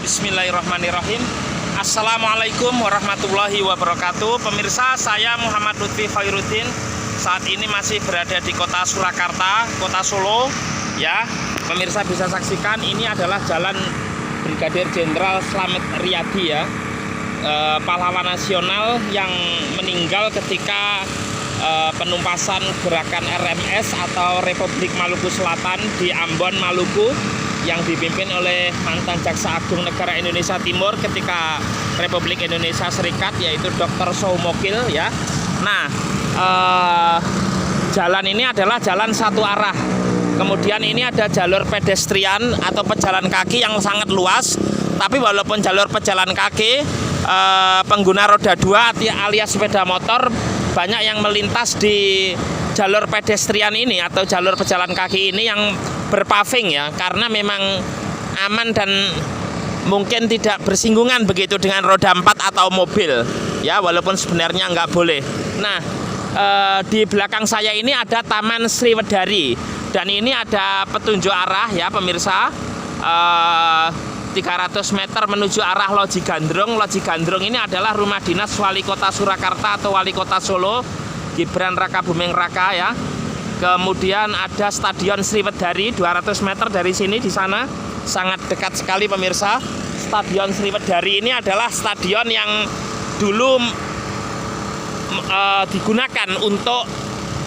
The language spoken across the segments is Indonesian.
Bismillahirrahmanirrahim. Assalamualaikum warahmatullahi wabarakatuh. Pemirsa, saya Muhammad Lutfi Khairuddin. Saat ini masih berada di kota Surakarta, kota Solo. Ya, pemirsa bisa saksikan ini adalah Jalan Brigadir Jenderal Slamet Riyadi ya, pahlawan nasional yang meninggal ketika penumpasan gerakan RMS atau Republik Maluku Selatan di Ambon, Maluku, yang dipimpin oleh mantan Jaksa Agung Negara Indonesia Timur ketika Republik Indonesia Serikat, yaitu Dr. Soumokil ya. Nah, jalan ini adalah jalan satu arah. Kemudian ini ada jalur pedestrian atau pejalan kaki yang sangat luas. Tapi walaupun jalur pejalan kaki, pengguna roda 2 alias sepeda motor banyak yang melintas di jalur pedestrian ini atau jalur pejalan kaki ini yang berpaving ya, karena memang aman dan mungkin tidak bersinggungan begitu dengan roda 4 atau mobil ya, walaupun sebenarnya nggak boleh. Nah, di belakang saya ini ada Taman Sriwedari dan ini ada petunjuk arah ya pemirsa, 300 meter menuju arah Loji Gandrung. Loji Gandrung ini adalah rumah dinas Wali Kota Surakarta atau Wali Kota Solo, Gibran Raka Buming Raka ya. Kemudian ada Stadion Sriwedari 200 meter dari sini, di sana sangat dekat sekali pemirsa. Stadion Sriwedari ini adalah stadion yang dulu digunakan untuk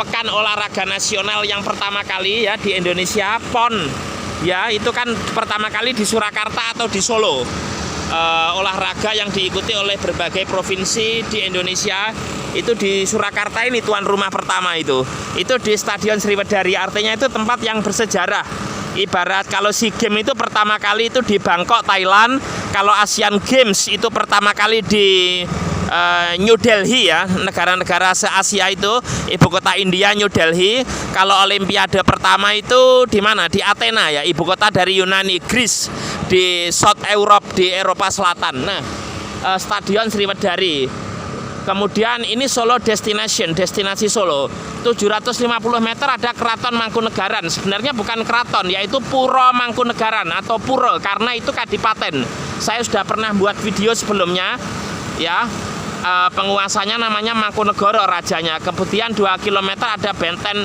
Pekan Olahraga Nasional yang pertama kali ya di Indonesia, PON. Ya, itu kan pertama kali di Surakarta atau di Solo. Olahraga yang diikuti oleh berbagai provinsi di Indonesia, itu di Surakarta ini tuan rumah pertama itu di Stadion Sriwedari. Artinya itu tempat yang bersejarah. Ibarat kalau SEA Games itu pertama kali itu di Bangkok, Thailand. Kalau Asian Games itu pertama kali di New Delhi ya, negara-negara se-Asia itu, ibu kota India New Delhi. Kalau Olimpiade pertama itu di mana? Di Athena ya, ibu kota dari Yunani, Greece, di South Europe, di Eropa Selatan. Nah, Stadion Sriwedari. Kemudian ini Solo Destination, destinasi Solo. 750 meter ada Keraton Mangkunegaran. Sebenarnya bukan keraton, yaitu Puro Mangkunegaran atau Puro, karena itu kadipaten. Saya sudah pernah buat video sebelumnya ya. Penguasanya namanya Mangkunegoro, rajanya. Kemudian 2 km ada Benteng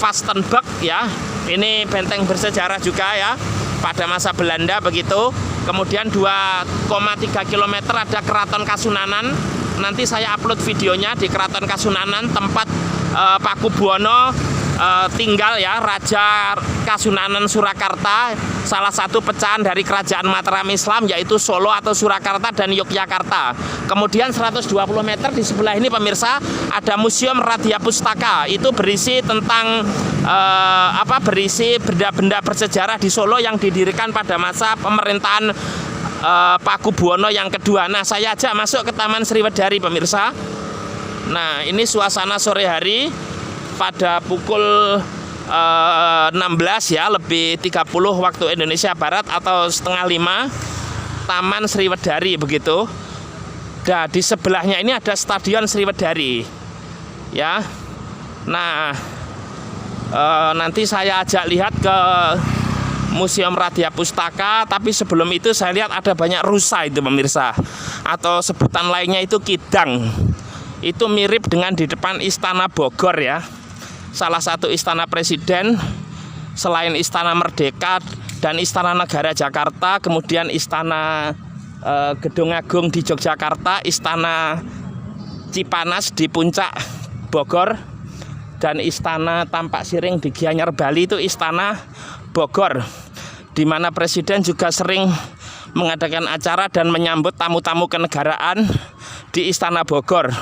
Vastenburg ya. Ini benteng bersejarah juga ya, pada masa Belanda begitu. Kemudian 2,3 km ada Keraton Kasunanan. Nanti saya upload videonya di Keraton Kasunanan, tempat Pakubuwono tinggal ya, Raja Kasunanan Surakarta, salah satu pecahan dari kerajaan Mataram Islam, yaitu Solo atau Surakarta dan Yogyakarta. Kemudian 120 meter di sebelah ini pemirsa ada Museum Radya Pustaka. Itu berisi tentang berisi benda-benda bersejarah di Solo yang didirikan pada masa pemerintahan Pakubuwono yang kedua. Nah, saya ajak masuk ke Taman Sriwedari pemirsa. Nah, ini suasana sore hari pada pukul 16 ya, lebih 30 waktu Indonesia Barat atau setengah 5, Taman Sriwedari begitu. Nah, di sebelahnya ini ada Stadion Sriwedari ya. Nah, nanti saya ajak lihat ke Museum Radya Pustaka, tapi sebelum itu saya lihat ada banyak rusa itu pemirsa, atau sebutan lainnya itu kidang. Itu mirip dengan di depan Istana Bogor ya, salah satu istana presiden selain Istana Merdeka dan Istana Negara Jakarta. Kemudian Istana Gedung Agung di Yogyakarta, Istana Cipanas di Puncak Bogor, dan Istana Tampak Siring di Gianyar Bali itu Istana Bogor, di mana presiden juga sering mengadakan acara dan menyambut tamu-tamu kenegaraan di Istana Bogor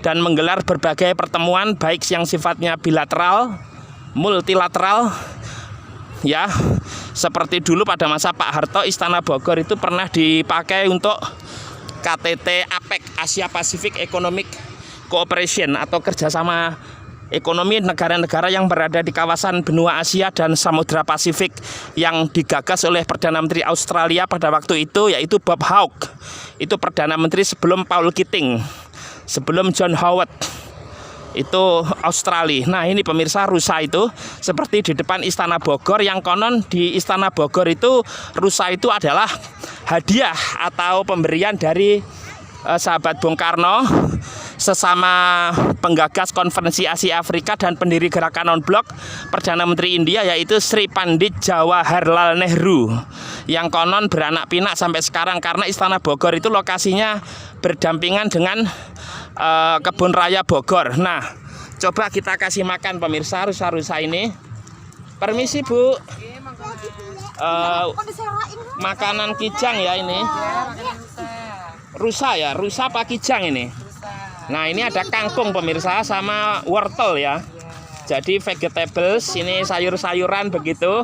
dan menggelar berbagai pertemuan baik yang sifatnya bilateral, multilateral ya. Seperti dulu pada masa Pak Harto, Istana Bogor itu pernah dipakai untuk KTT APEC, Asia Pacific Economic Cooperation, atau kerjasama ekonomi negara-negara yang berada di kawasan benua Asia dan Samudra Pasifik, yang digagas oleh Perdana Menteri Australia pada waktu itu, yaitu Bob Hawke. Itu Perdana Menteri sebelum Paul Keating, sebelum John Howard Itu Australia. Nah ini pemirsa, rusa itu seperti di depan Istana Bogor, yang konon di Istana Bogor itu rusa itu adalah hadiah atau pemberian dari sahabat Bung Karno, sesama penggagas Konferensi Asia Afrika dan pendiri gerakan non-blok Perdana Menteri India, yaitu Sri Pandit Jawaharlal Nehru, yang konon beranak pinak sampai sekarang karena Istana Bogor itu lokasinya berdampingan dengan kebun raya Bogor. Nah, coba kita kasih makan pemirsa rusa-rusa ini. Permisi Bu, makanan kijang ya ini. Rusa ya, rusa apa kijang ini? Nah ini ada kangkung pemirsa sama wortel ya. Jadi vegetables, ini sayur-sayuran begitu.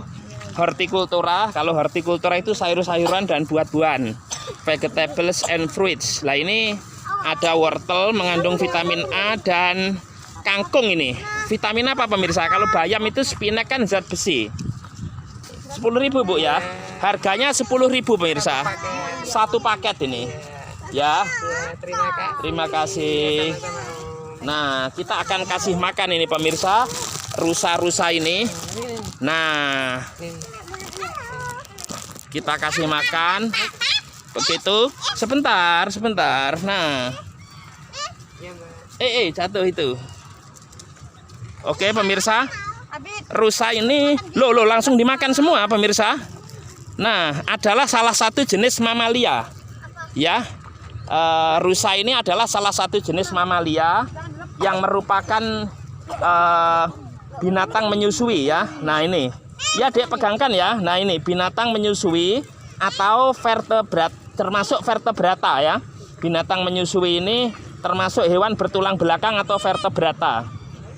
Hortikultura, kalau hortikultura itu sayur-sayuran dan buah-buahan. Vegetables and fruits. Nah ini ada wortel mengandung vitamin A dan kangkung ini. Vitamin apa pemirsa? Kalau bayam itu spinach kan zat besi. 10.000 Bu ya. Harganya 10.000 pemirsa. Satu paket ini. Ya. Terima kasih. Nah, kita akan kasih makan ini pemirsa, rusa-rusa ini. Nah, kita kasih makan. Begitu. Sebentar. Nah. Jatuh itu. Oke, pemirsa. Rusa ini langsung dimakan semua pemirsa. Nah, adalah salah satu jenis mamalia. Ya. Rusa ini adalah salah satu jenis mamalia yang merupakan binatang menyusui ya. Nah, ini. Ya, Dek pegangkan ya. Nah, ini binatang menyusui atau vertebrat, termasuk vertebrata ya. Binatang menyusui ini termasuk hewan bertulang belakang atau vertebrata.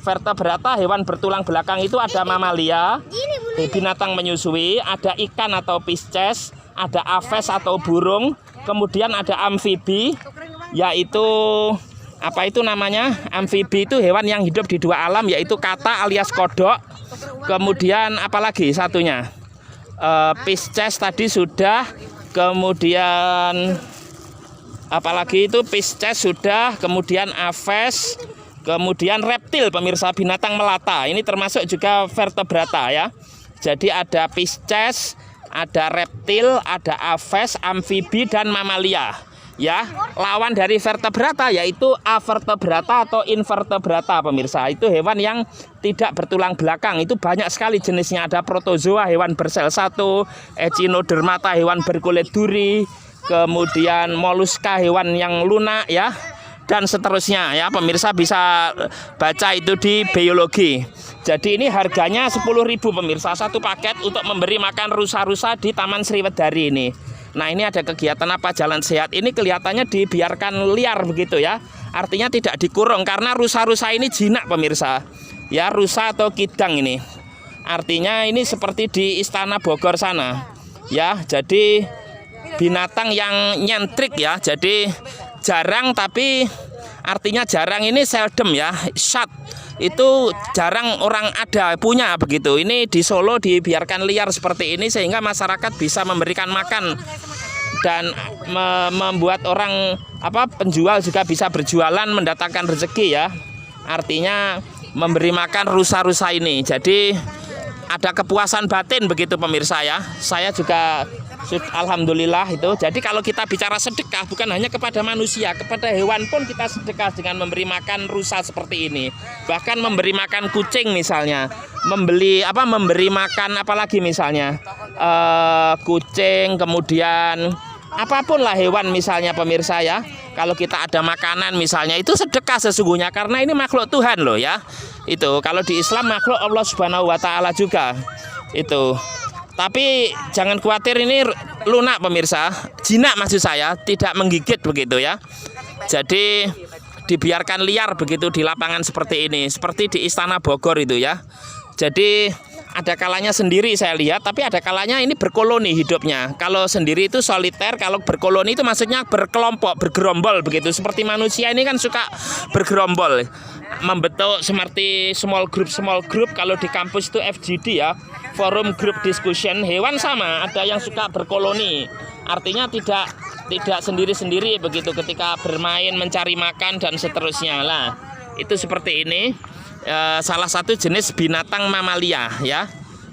Vertebrata, hewan bertulang belakang itu ada mamalia, binatang menyusui, ada ikan atau pisces, ada aves atau burung, kemudian ada amfibi, yaitu apa itu namanya? Amfibi itu hewan yang hidup di dua alam, yaitu kata alias kodok. Kemudian apalagi satunya? Pisces tadi sudah, kemudian apalagi itu pisces sudah, kemudian aves, kemudian reptil pemirsa, binatang melata. Ini termasuk juga vertebrata ya. Jadi ada pisces, ada reptil, ada aves, amfibi dan mamalia. Ya, lawan dari vertebrata yaitu avertebrata atau invertebrata pemirsa. Itu hewan yang tidak bertulang belakang. Itu banyak sekali jenisnya. Ada protozoa, hewan bersel satu, echinodermata, hewan berkulit duri, kemudian moluska, hewan yang lunak ya, dan seterusnya ya. Pemirsa bisa baca itu di biologi. Jadi ini harganya 10.000 pemirsa, satu paket untuk memberi makan rusa-rusa di Taman Sriwedari ini. Nah, ini ada kegiatan apa? Jalan sehat. Ini kelihatannya dibiarkan liar begitu ya. Artinya tidak dikurung karena rusa-rusa ini jinak pemirsa. Ya, rusa atau kidang ini. Artinya ini seperti di Istana Bogor sana. Ya, jadi binatang yang nyentrik ya. Jadi jarang, tapi artinya jarang ini seldom ya. Shot itu jarang orang ada punya begitu. Ini di Solo dibiarkan liar seperti ini sehingga masyarakat bisa memberikan makan dan membuat orang penjual juga bisa berjualan mendatangkan rezeki ya. Artinya memberi makan rusa-rusa ini. Jadi ada kepuasan batin begitu pemirsa ya. Saya juga alhamdulillah itu. Jadi kalau kita bicara sedekah bukan hanya kepada manusia, kepada hewan pun kita sedekah dengan memberi makan rusa seperti ini. Bahkan memberi makan kucing misalnya, memberi makan apalagi misalnya kucing, kemudian apapun lah hewan misalnya pemirsa ya. Kalau kita ada makanan misalnya itu sedekah sesungguhnya karena ini makhluk Tuhan loh ya. Itu kalau di Islam makhluk Allah Subhanahu wa taala juga. Itu. Tapi jangan khawatir, ini lunak pemirsa, jinak maksud saya, tidak menggigit begitu ya. Jadi dibiarkan liar begitu di lapangan seperti ini, seperti di Istana Bogor itu ya. Jadi ada kalanya sendiri saya lihat, tapi ada kalanya ini berkoloni hidupnya. Kalau sendiri itu soliter, kalau berkoloni itu maksudnya berkelompok, bergerombol begitu. Seperti manusia ini kan suka bergerombol, membentuk seperti small group. Kalau di kampus itu FGD ya, forum group discussion. Hewan sama, ada yang suka berkoloni, artinya tidak sendiri-sendiri begitu ketika bermain, mencari makan dan seterusnya lah. itu seperti ini. Salah satu jenis binatang mamalia ya.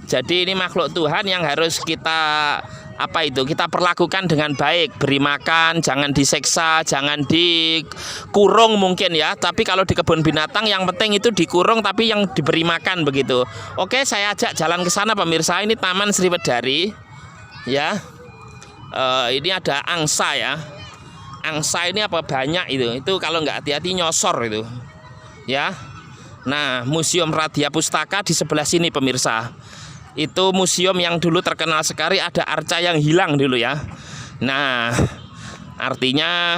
Jadi ini makhluk Tuhan yang harus kita kita perlakukan dengan baik, beri makan, jangan diseksa, jangan dikurung mungkin ya. Tapi kalau di kebun binatang yang penting itu dikurung tapi yang diberi makan begitu. Oke, saya ajak jalan ke sana pemirsa. Ini Taman Sriwedari ya. Ini ada angsa ya. Angsa ini apa banyak itu kalau nggak hati-hati nyosor itu ya. Nah, Museum Radya Pustaka di sebelah sini pemirsa. Itu museum yang dulu terkenal sekali, ada arca yang hilang dulu ya. Nah, artinya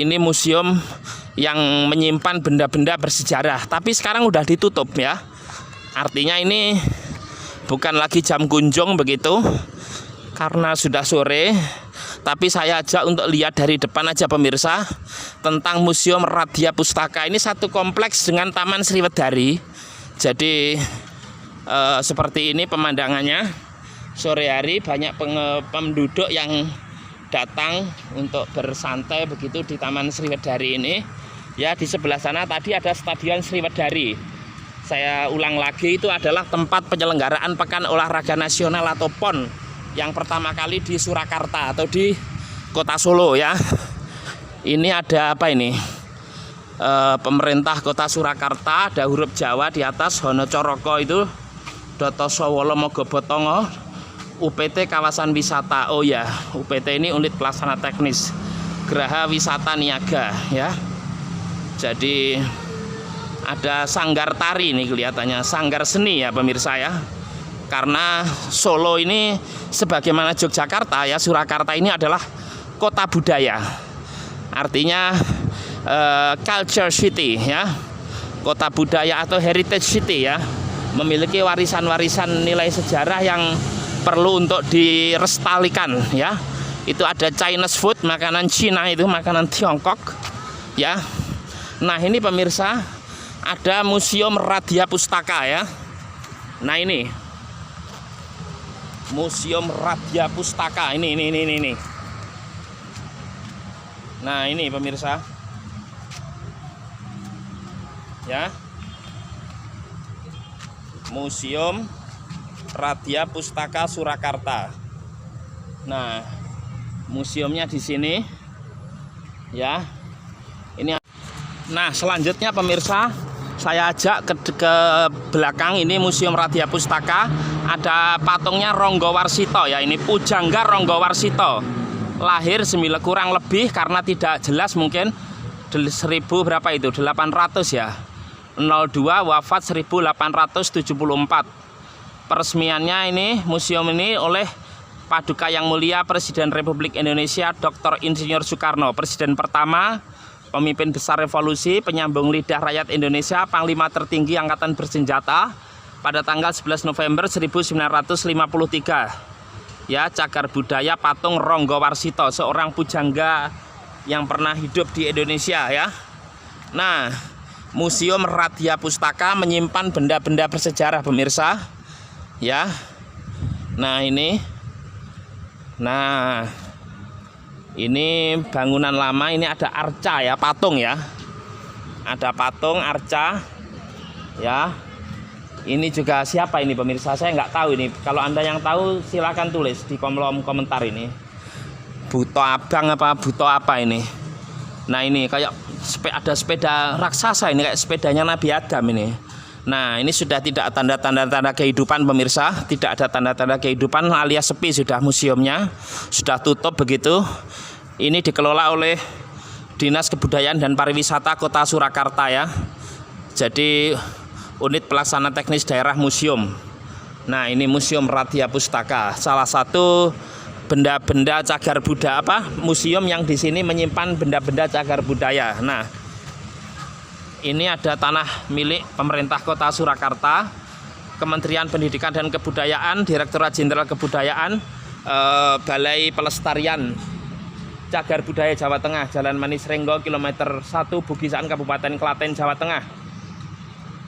ini museum yang menyimpan benda-benda bersejarah, tapi sekarang udah ditutup ya. Artinya ini bukan lagi jam kunjung begitu, karena sudah sore. Tapi saya ajak untuk lihat dari depan aja pemirsa, tentang Museum Radya Pustaka. Ini satu kompleks dengan Taman Sriwedari. Jadi seperti ini pemandangannya. Sore hari banyak penduduk yang datang untuk bersantai begitu di Taman Sriwedari ini. Ya, di sebelah sana tadi ada Stadion Sriwedari. Saya ulang lagi, itu adalah tempat penyelenggaraan Pekan Olahraga Nasional atau PON yang pertama kali di Surakarta atau di Kota Solo ya. Ini ada apa ini? Pemerintah Kota Surakarta, ada huruf Jawa di atas, Hono Coroko itu Doto Sowolo Mogobotongo, UPT Kawasan Wisata. Oh ya, UPT ini unit pelaksana teknis Geraha Wisata Niaga ya. Jadi ada sanggar tari ini kelihatannya, sanggar seni ya pemirsa ya. Karena Solo ini sebagaimana Yogyakarta ya, Surakarta ini adalah kota budaya. Artinya culture city ya. Kota budaya atau heritage city ya. Memiliki warisan-warisan nilai sejarah yang perlu untuk direstalikan ya. Itu ada Chinese food, makanan Cina itu, makanan Tiongkok ya. Nah, ini pemirsa ada Museum Radya Pustaka ya. Nah, ini Museum Radya Pustaka ini. Nah, ini pemirsa ya. Museum Radya Pustaka Surakarta. Nah, museumnya di sini ya. Ini. Nah, selanjutnya pemirsa, saya ajak ke belakang ini Museum Radya Pustaka. Ada patungnya Ronggo Warsito ya. Ini Pujangga Ronggo Warsito. Lahir kurang lebih karena tidak jelas mungkin 1000 berapa itu? 800 ya. 02 wafat 1874. Peresmiannya ini museum ini oleh Paduka Yang Mulia Presiden Republik Indonesia Dr. Insinyur Soekarno, presiden pertama, pemimpin besar revolusi, penyambung lidah rakyat Indonesia, panglima tertinggi angkatan bersenjata pada tanggal 11 November 1953. Ya, cagar budaya patung Ronggo Warsito, seorang pujangga yang pernah hidup di Indonesia ya. Nah, Museum Radya Pustaka menyimpan benda-benda bersejarah pemirsa ya. Nah, ini bangunan lama, ini ada arca ya, patung ya. Ada patung arca ya. Ini juga siapa ini pemirsa? Saya nggak tahu ini. Kalau Anda yang tahu silakan tulis di kolom komentar ini. Buto Abang apa Buto apa ini? Nah, ini kayak ada sepeda raksasa ini, kayak sepedanya Nabi Adam ini. Nah, ini sudah tidak tanda-tanda kehidupan pemirsa, tidak ada tanda-tanda kehidupan alias sepi sudah museumnya, sudah tutup begitu. Ini dikelola oleh Dinas Kebudayaan dan Pariwisata Kota Surakarta ya. Jadi unit pelaksana teknis daerah museum. Nah, ini Museum Radya Pustaka, salah satu benda-benda cagar budaya museum yang di sini menyimpan benda-benda cagar budaya. Nah, ini ada tanah milik pemerintah Kota Surakarta, Kementerian Pendidikan dan Kebudayaan, Direktorat Jenderal Kebudayaan, Balai Pelestarian Cagar Budaya Jawa Tengah, Jalan Manis Renggo, kilometer 1, Bugisaan, Kabupaten Klaten, Jawa Tengah.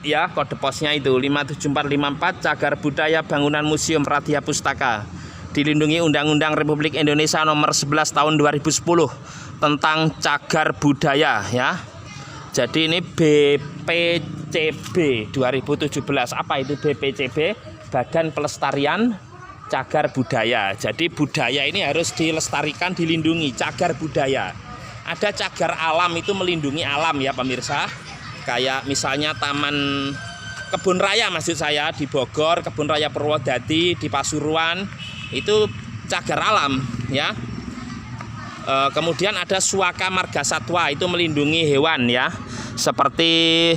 Ya, kode posnya itu 57454, Cagar Budaya Bangunan Museum Radya Pustaka. Dilindungi Undang-Undang Republik Indonesia Nomor 11 Tahun 2010 tentang cagar budaya ya. Jadi ini BPCB 2017. Apa itu BPCB? Badan Pelestarian Cagar Budaya. Jadi budaya ini harus dilestarikan, dilindungi, cagar budaya. Ada cagar alam, itu melindungi alam ya pemirsa. Kayak misalnya Taman Kebun Raya maksud saya di Bogor, Kebun Raya Purwodadi di Pasuruan, itu cagar alam ya. Kemudian ada Suaka Marga Satwa, itu melindungi hewan ya. Seperti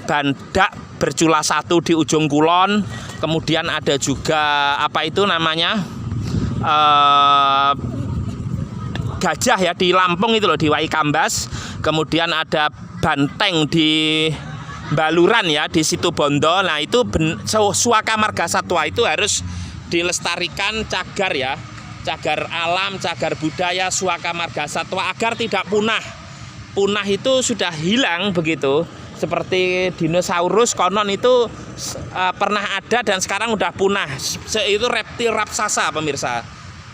Bandak Bercula 1 di Ujung Kulon. Kemudian ada juga apa itu namanya gajah ya di Lampung itu loh, di Waikambas. Kemudian ada banteng di Baluran ya, di Situbondo. Nah itu Suaka Marga Satwa itu harus dilestarikan, cagar ya, cagar alam, cagar budaya, Suaka Marga Satwa agar tidak punah. Punah itu sudah hilang begitu. Seperti dinosaurus konon itu pernah ada dan sekarang udah punah. Itu reptil raksasa pemirsa.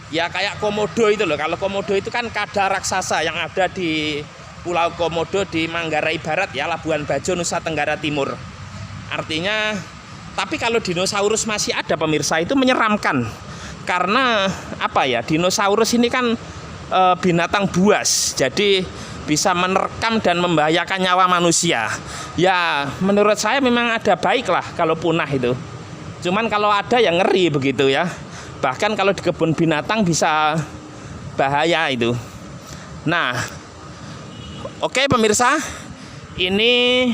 Ya kayak komodo itu loh. Kalau komodo itu kan kada raksasa yang ada di Pulau Komodo di Manggarai Barat ya, Labuan Bajo, Nusa Tenggara Timur. Artinya, tapi kalau dinosaurus masih ada pemirsa, itu menyeramkan. Karena apa ya, dinosaurus ini kan binatang buas. Jadi bisa menerkam dan membahayakan nyawa manusia. Ya menurut saya memang ada baik lah kalau punah itu. Cuman kalau ada yang ngeri begitu ya. Bahkan kalau di kebun binatang bisa bahaya itu. Nah, oke pemirsa, ini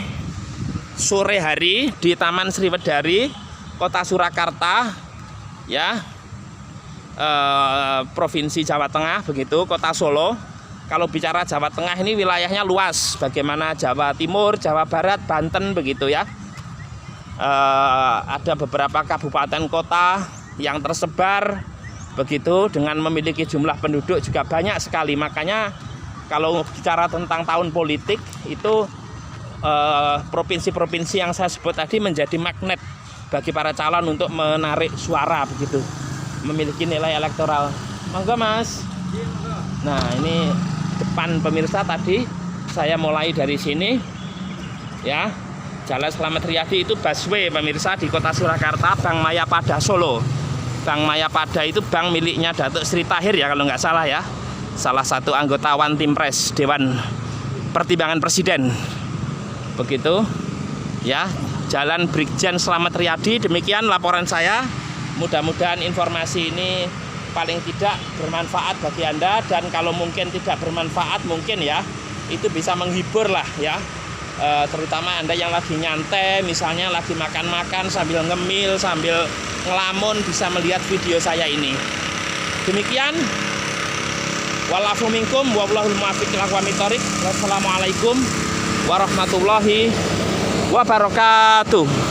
sore hari di Taman Sriwedari, Kota Surakarta, ya, Provinsi Jawa Tengah begitu, Kota Solo. Kalau bicara Jawa Tengah ini wilayahnya luas, bagaimana Jawa Timur, Jawa Barat, Banten begitu ya. Ada beberapa kabupaten kota yang tersebar begitu dengan memiliki jumlah penduduk juga banyak sekali. Makanya kalau bicara tentang tahun politik itu provinsi-provinsi yang saya sebut tadi menjadi magnet bagi para calon untuk menarik suara begitu, memiliki nilai elektoral. Monggo Mas. Nah ini depan pemirsa tadi saya mulai dari sini ya, Jalan Slamet Riyadi itu busway pemirsa di Kota Surakarta, Bank Mayapada Solo. Bank Mayapada itu bank miliknya Datuk Sri Tahir ya kalau nggak salah ya, salah satu anggota One Team Press Dewan Pertimbangan Presiden begitu ya. Jalan Brigjen Slamet Riyadi. Demikian laporan saya, mudah-mudahan informasi ini paling tidak bermanfaat bagi Anda, dan kalau mungkin tidak bermanfaat mungkin ya itu bisa menghibur lah ya, terutama Anda yang lagi nyantai misalnya lagi makan-makan sambil ngemil, sambil ngelamun, bisa melihat video saya ini. Demikian, walafu minkum wallahul muwaffiq ila aqwamit thoriq. Wassalamualaikum warahmatullahi wabarakatuh.